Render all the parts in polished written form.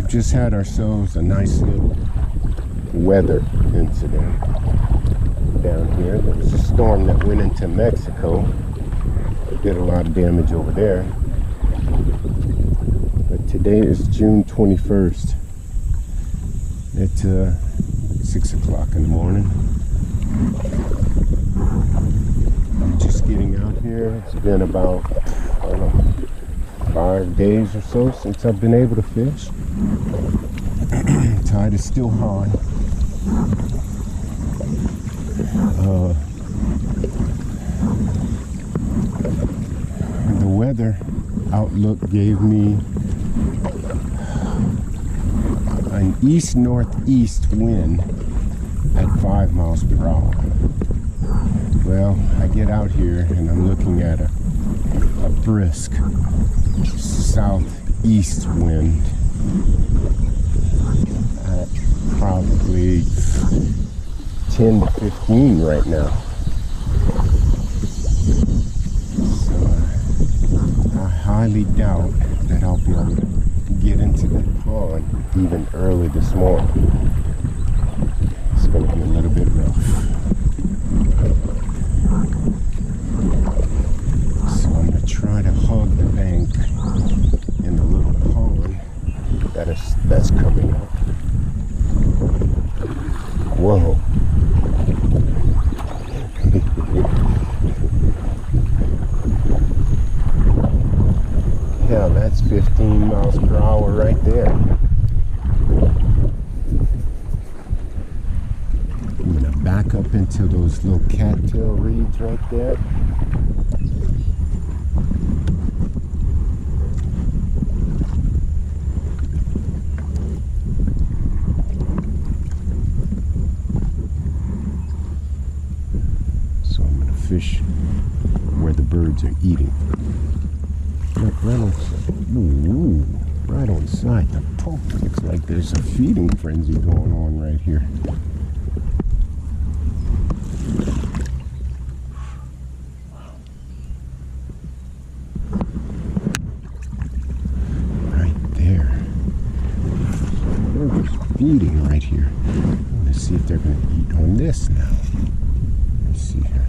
we've just had ourselves a nice little weather incident down here. There was a storm that went into Mexico. Did a lot of damage over there. But today is June 21st. It's 6 o'clock in the morning. I'm just getting out here. It's been about, I don't know, 5 days or so since I've been able to fish. Tide is still high. The weather outlook gave me an east-northeast wind at 5 miles per hour. Well, I get out here and I'm looking at a brisk southeast wind at probably 10 to 15 right now. So I highly doubt that I'll be able to get into the pond even early this morning. It's going to be a little bit rough. So I'm going to try to hug the bank in the little pond that's coming up. Whoa. Yeah, that's 15 miles per hour right there. I'm gonna back up into those little cattail reeds right there. So I'm gonna fish where the birds are eating. Right on side the pump. Looks like there's a feeding frenzy going on right here. Right there. They're just feeding right here. Let's see if they're going to eat on this now. Let's see here.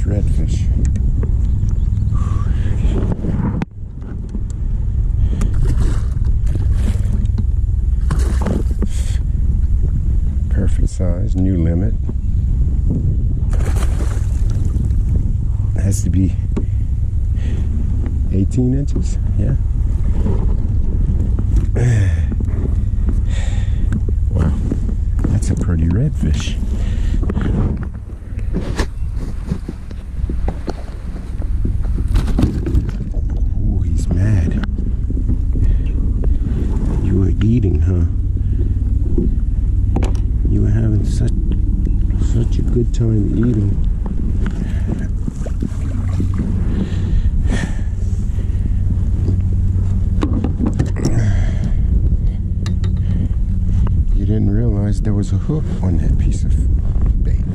Redfish. Perfect size, new limit. Has to be 18 inches, yeah. Wow, that's a pretty redfish. Eating, huh? You were having such a good time eating. You didn't realize there was a hook on that piece of bait.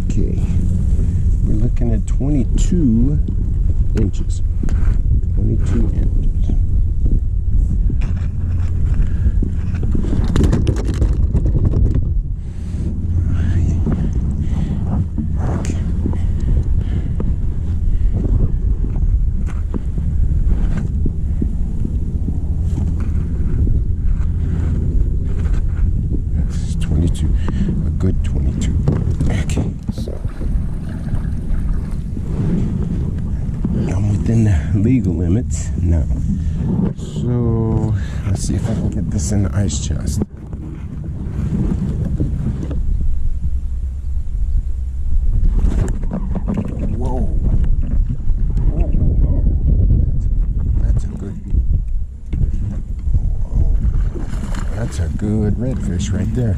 Okay, we're looking at 22 inches. 22 inches. Within the legal limits now. So let's see if I can get this in the ice chest. That's a good redfish right there.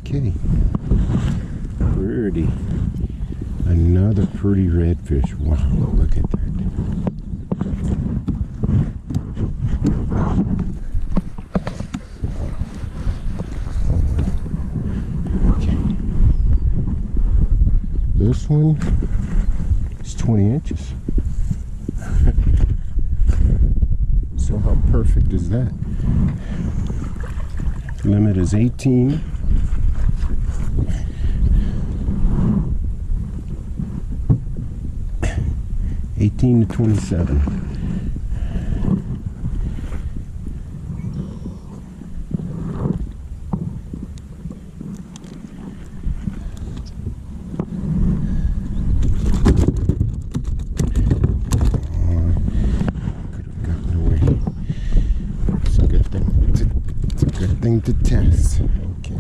Okay, pretty. Another pretty redfish. Wow, look at that. Okay. This one is 20 inches. So how perfect is that? Limit is 18. To 27. Could have gotten away. It's a good thing. It's a good thing to test. Okay.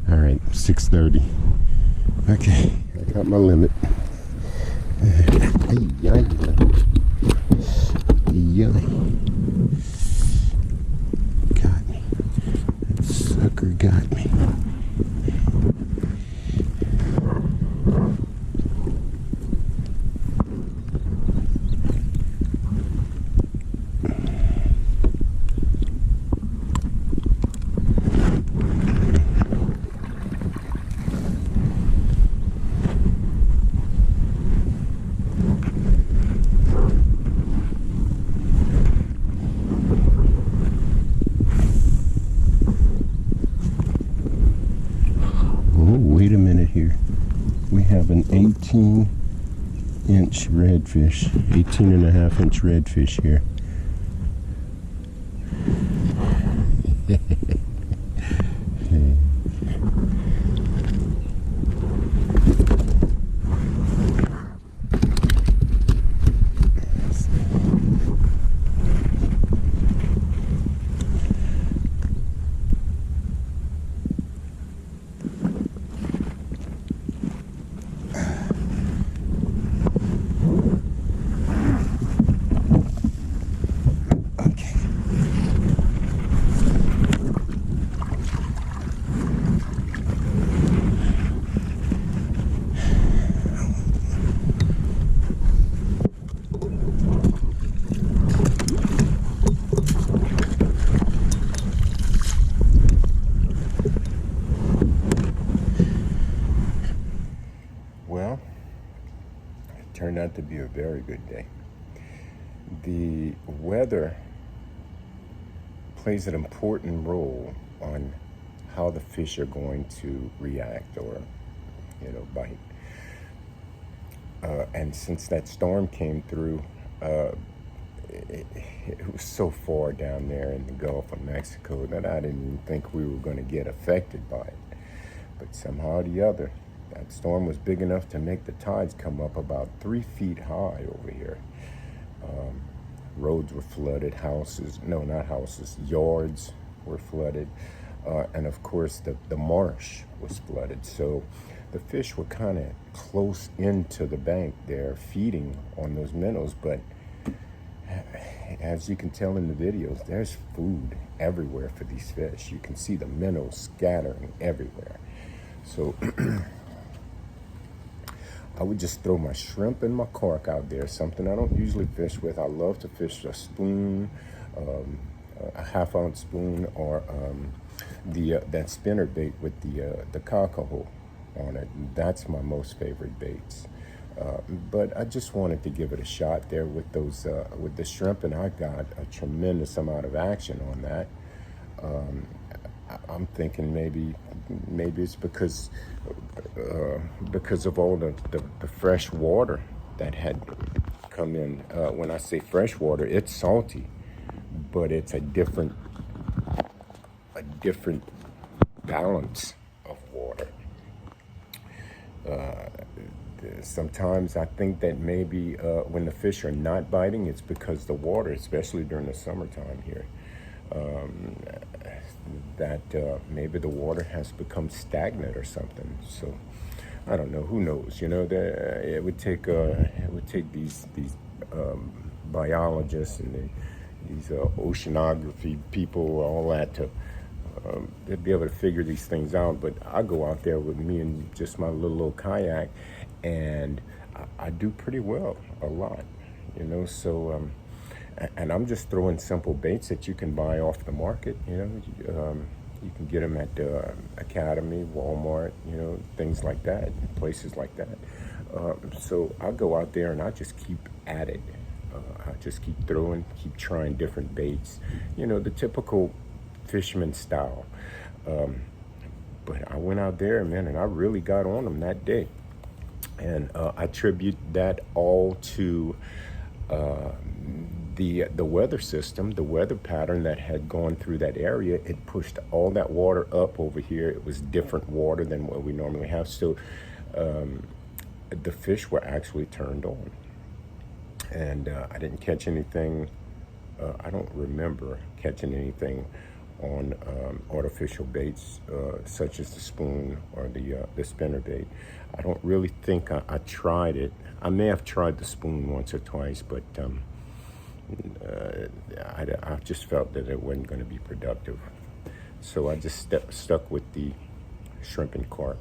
All right, 6:30. Okay, I got my limit. Got me. That sucker got me. Wait a minute here. We have an 18-inch redfish, 18.5-inch redfish here. Well, it turned out to be a very good day. The weather plays an important role on how the fish are going to react or, bite. And since that storm came through, it was so far down there in the Gulf of Mexico that I didn't even think we were going to get affected by it. But somehow or the other, that storm was big enough to make the tides come up about 3 feet high over here. Roads were flooded, yards were flooded. And of course, the marsh was flooded. So the fish were kind of close into the bank there feeding on those minnows. But as you can tell in the videos, there's food everywhere for these fish. You can see the minnows scattering everywhere. So I would just throw my shrimp and my cork out there, something I don't usually fish with. I love to fish a spoon, a half-ounce spoon, or that spinner bait with the kakaho on it. That's my most favorite baits. But I just wanted to give it a shot there with those with the shrimp, and I got a tremendous amount of action on that. I'm thinking maybe it's because of all the fresh water that had come in. When I say fresh water, it's salty, but it's a different balance of water. Sometimes I think that maybe when the fish are not biting, it's because the water, especially during the summertime here, that maybe the water has become stagnant or something. So I don't know. Who knows? It would take these biologists and these oceanography people, all that, to they'd be able to figure these things out. But I go out there with me and just my little kayak, and I do pretty well, a lot, So and I'm just throwing simple baits that you can buy off the market. You can get them at Academy, Walmart, things like that, places like that. So I go out there and I just keep at it. I just keep throwing, keep trying different baits, the typical fisherman style. But I went out there, man, and I really got on them that day. And I attribute that all to the weather system, the weather pattern that had gone through that area. It pushed all that water up over here. It was different water than what we normally have. So the fish were actually turned on. And I didn't catch anything. I don't remember catching anything on artificial baits such as the spoon or the spinner bait. I don't really think I tried it. I may have tried the spoon once or twice, but I just felt that it wasn't going to be productive. So I just stuck with the shrimp and cork,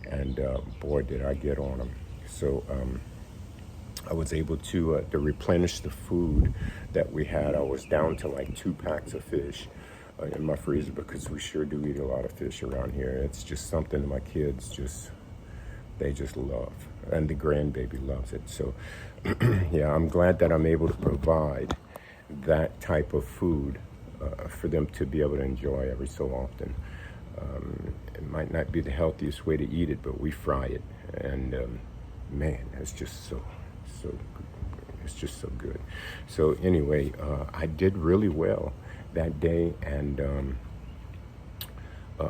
and boy, did I get on them. So I was able to replenish the food that we had. I was down to like 2 packs of fish in my freezer, because we sure do eat a lot of fish around here. It's just something my kids they just love, and the grandbaby loves it. So yeah, I'm glad that I'm able to provide that type of food for them to be able to enjoy every so often. It might not be the healthiest way to eat it, but we fry it, and man, it's just so it's just so good. So anyway, I did really well that day, and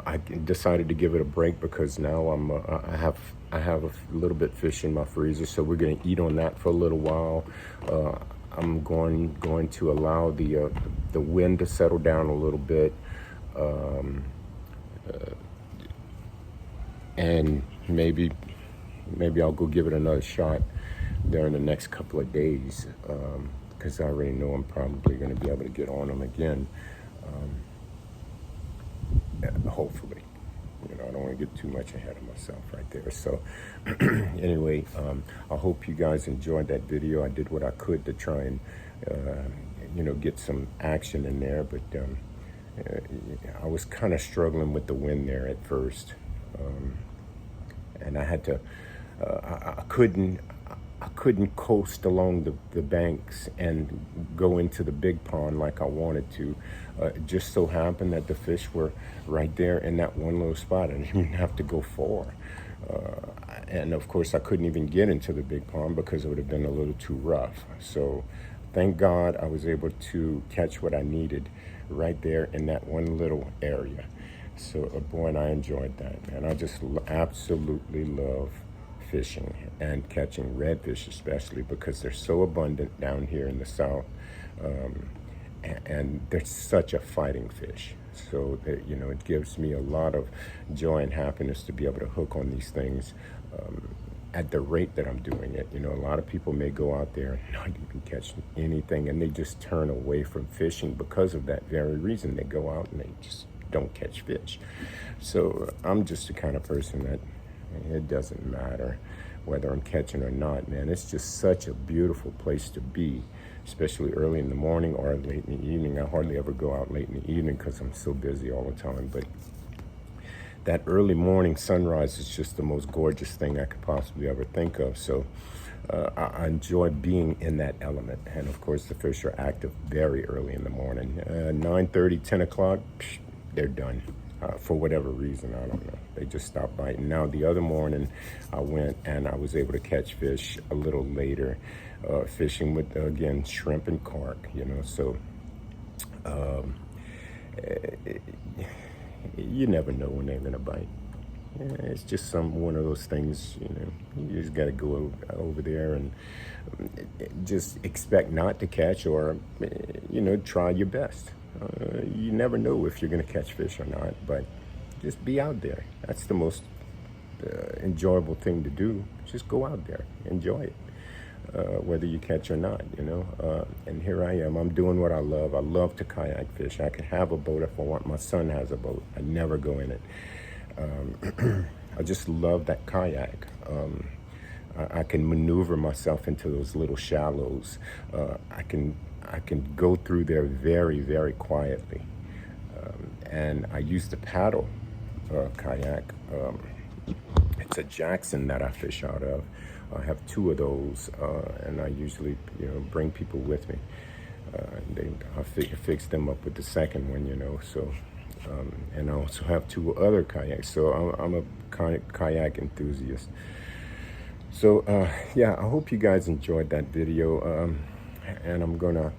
I decided to give it a break, because now I have a little bit fish in my freezer, so we're going to eat on that for a little while. I'm going to allow the wind to settle down a little bit, and maybe I'll go give it another shot during the next couple of days, because I already know I'm probably going to be able to get on them again, hopefully. I don't want to get too much ahead of myself right there. So anyway, I hope you guys enjoyed that video. I did what I could to try and get some action in there, but I was kind of struggling with the wind there at first, and I had to I couldn't coast along the banks and go into the big pond like I wanted to. It just so happened that the fish were right there in that one little spot. I didn't even have to go far. And of course, I couldn't even get into the big pond because it would have been a little too rough. So thank God I was able to catch what I needed right there in that one little area. So boy, and I enjoyed that, man. I just absolutely love fishing and catching redfish, especially because they're so abundant down here in the South. And they're such a fighting fish. So that, you know, it gives me a lot of joy and happiness to be able to hook on these things at the rate that I'm doing it. You know, a lot of people may go out there and not even catch anything, and they just turn away from fishing because of that very reason. They go out and they just don't catch fish. So I'm just the kind of person that it doesn't matter whether I'm catching or not, man. It's just such a beautiful place to be, especially early in the morning or late in the evening. I hardly ever go out late in the evening because I'm so busy all the time. But that early morning sunrise is just the most gorgeous thing I could possibly ever think of. So I enjoy being in that element. And of course, the fish are active very early in the morning. 9:30, 10 o'clock, they're done. For whatever reason, I don't know. They just stopped biting. Now, the other morning, I went and I was able to catch fish a little later, fishing with, again, shrimp and carp, you know. So you never know when they're going to bite. It's just one of those things, you know. You just got to go over there and just expect not to catch, or, you know, try your best. You never know if you're going to catch fish or not, but just be out there. That's the most enjoyable thing to do. Just go out there, enjoy it, whether you catch or not, you know. And here I am. I'm doing what I love. I love to kayak fish. I can have a boat if I want. My son has a boat. I never go in it. I just love that kayak. I can maneuver myself into those little shallows. I can go through there very, very quietly. And I use the paddle kayak. It's a Jackson that I fish out of. I have two of those, and I usually, you know, bring people with me. I fix them up with the second one, you know. So, and I also have two other kayaks. So I'm a kayak enthusiast. So yeah, I hope you guys enjoyed that video. And I'm gonna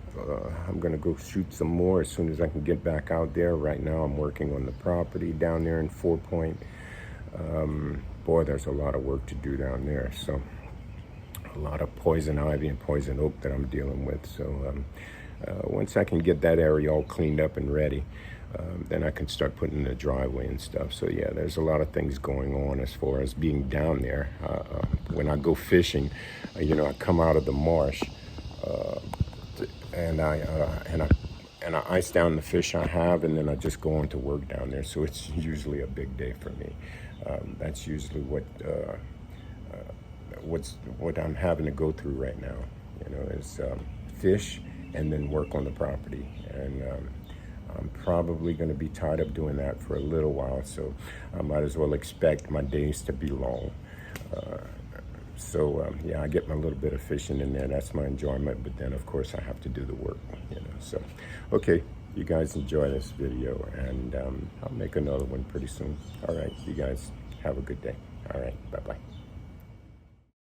go shoot some more as soon as I can get back out there. Right now I'm working on the property down there in 4 Point. Boy, there's a lot of work to do down there. So a lot of poison ivy and poison oak that I'm dealing with. So once I can get that area all cleaned up and ready, then I can start putting in the driveway and stuff. So yeah, there's a lot of things going on as far as being down there. When I go fishing, you know, I come out of the marsh, and I ice down the fish I have, and then I just go on to work down there. So it's usually a big day for me. That's usually what I'm having to go through right now. You know, is fish and then work on the property. And I'm probably going to be tied up doing that for a little while. So I might as well expect my days to be long. So yeah, I get my little bit of fishing in there. That's my enjoyment. But then, of course, I have to do the work, you know. So, okay, you guys enjoy this video, and I'll make another one pretty soon. All right, you guys have a good day. All right, bye-bye.